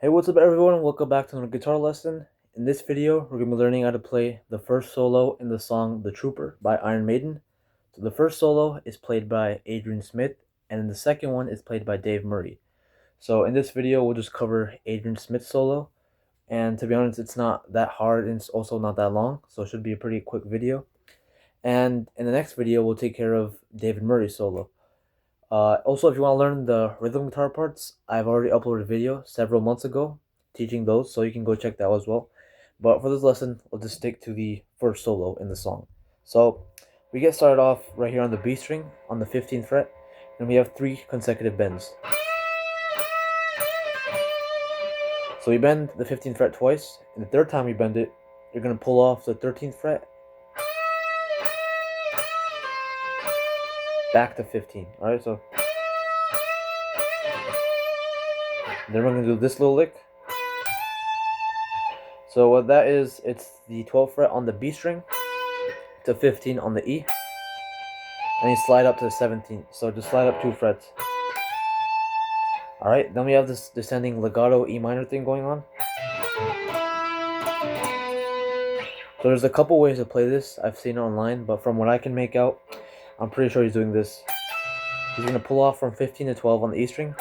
Hey, what's up everyone? Welcome back to another guitar lesson. In this video, we're going to be learning how to play the first solo in the song The Trooper by Iron Maiden. So the first solo is played by Adrian Smith, and the second one is played by Dave Murray. So in this video, we'll just cover Adrian Smith's solo, and to be honest, it's not that hard and it's also not that long, so it should be a pretty quick video. And in the next video, we'll take care of David Murray's solo. Also, if you want to learn the rhythm guitar parts, I've already uploaded a video several months ago teaching those, so you can go check that out as well. But for this lesson, we'll just stick to the first solo in the song. So we get started off right here on the B string on the 15th fret, and we have 3 consecutive bends. So you bend the 15th fret twice, and the third time you bend it, you're going to pull off the 13th fret back to 15. Alright, so then we're going to do this little lick. So what that is, it's the 12th fret on the B string to 15 on the E, and you slide up to the 17th. So just slide up 2 frets. Alright, then we have this descending legato E minor thing going on. So there's a couple ways to play this. I've seen it online, but from what I can make out, I'm pretty sure he's doing this. He's going to pull off from 15 to 12 on the E string.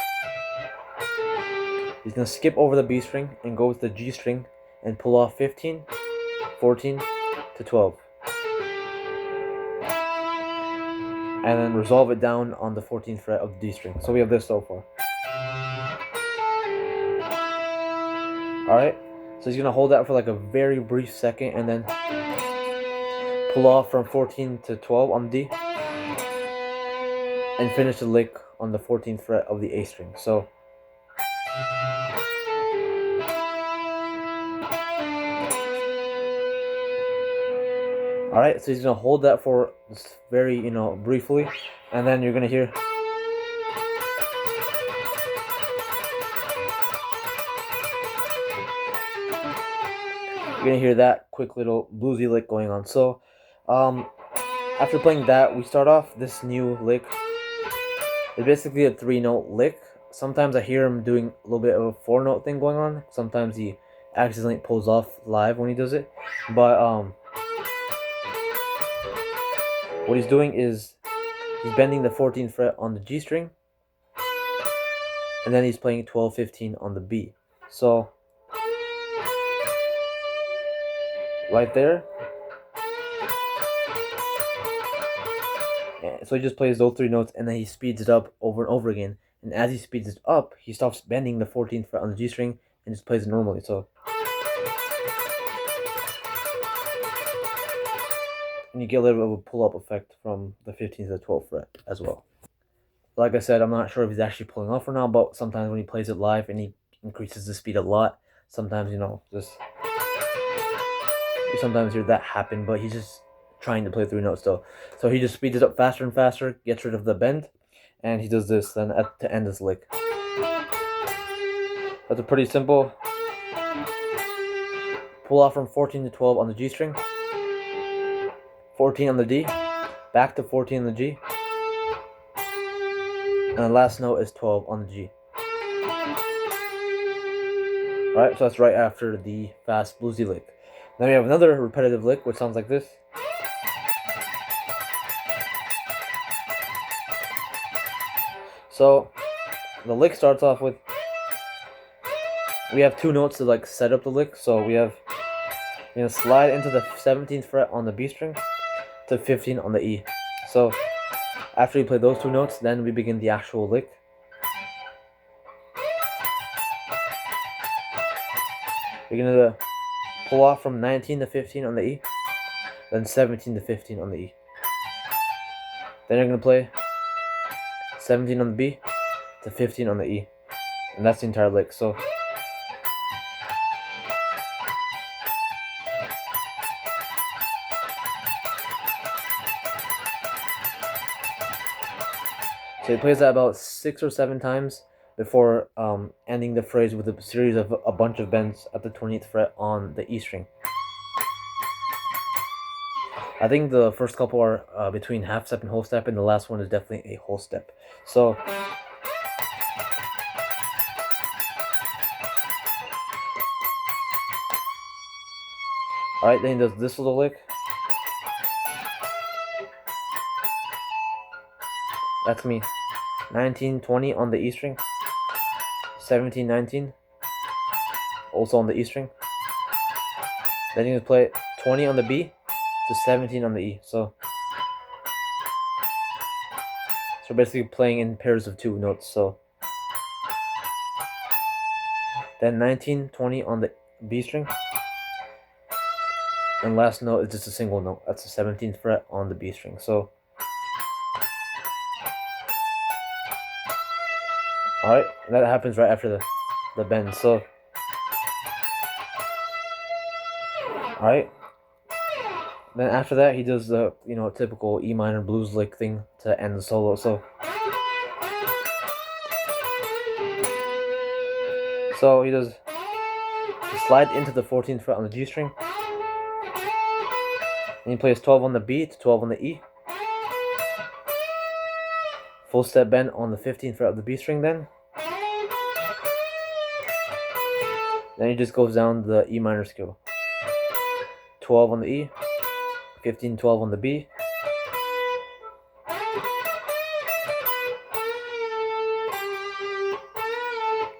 He's going to skip over the B string and go with the G string and pull off 15, 14 to 12. And then resolve it down on the 14th fret of the D string. So we have this so far. Alright, so he's going to hold that for like a very brief second and then pull off from 14 to 12 on the D and finish the lick on the 14th fret of the A string. So alright, so he's going to hold that for very, briefly, and then you're going to hear that quick little bluesy lick going on. So after playing that, we start off this new lick. It's basically a 3-note lick. Sometimes I hear him doing a little bit of a 4-note thing going on. Sometimes he accidentally pulls off live when he does it. But what he's doing is he's bending the 14th fret on the G string, and then he's playing 12, 15 on the B. So right there. So he just plays those 3 notes and then he speeds it up over and over again. And as he speeds it up, he stops bending the 14th fret on the G string and just plays it normally. So, and you get a little bit of a pull-up effect from the 15th to the 12th fret as well. Like I said, I'm not sure if he's actually pulling off or not, but sometimes when he plays it live and he increases the speed a lot, sometimes, just you sometimes hear that happen, but he's just trying to play 3 notes still. So he just speeds it up faster and faster, gets rid of the bend, and he does this then to end this lick. That's a pretty simple pull off from 14 to 12 on the G string, 14 on the D, back to 14 on the G, and the last note is 12 on the G. Alright, so that's right after the fast bluesy lick. Then we have another repetitive lick which sounds like this. So the lick starts off with, we have 2 notes to set up the lick. So we have, slide into the 17th fret on the B string to 15 on the E. So after we play those 2 notes, then we begin the actual lick. We're going to pull off from 19 to 15 on the E, then 17 to 15 on the E. Then you're going to play 17 on the B to 15 on the E, and that's the entire lick. So he plays that about 6 or 7 times before ending the phrase with a series of a bunch of bends at the 20th fret on the E string. I think the first couple are between half step and whole step, and the last one is definitely a whole step. So Alright, then he does this little lick. That's me. 19, 20 on the E string. 17, 19. Also on the E string. Then you can play 20 on the B to 17 on the E. So basically playing in pairs of 2 notes. So then 19, 20 on the B string. And last note is just a single note. That's the 17th fret on the B string. So alright, that happens right after the bend. So alright. Then after that he does the typical E minor blues lick thing to end the solo. So he does slide into the 14th fret on the G string. And he plays 12 on the B to 12 on the E. Full step bend on the 15th fret of the B string then. Then he just goes down the E minor scale. 12 on the E, 15, 12 on the B.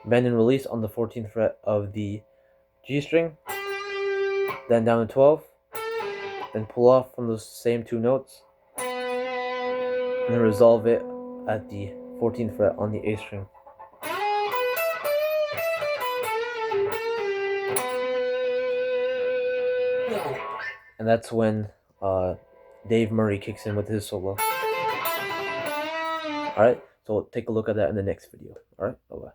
Bend and release on the 14th fret of the G string. Then down to 12. Then pull off from those same 2 notes. And then resolve it at the 14th fret on the A string. And that's when Dave Murray kicks in with his solo. Alright, so we'll take a look at that in the next video. Alright, bye-bye.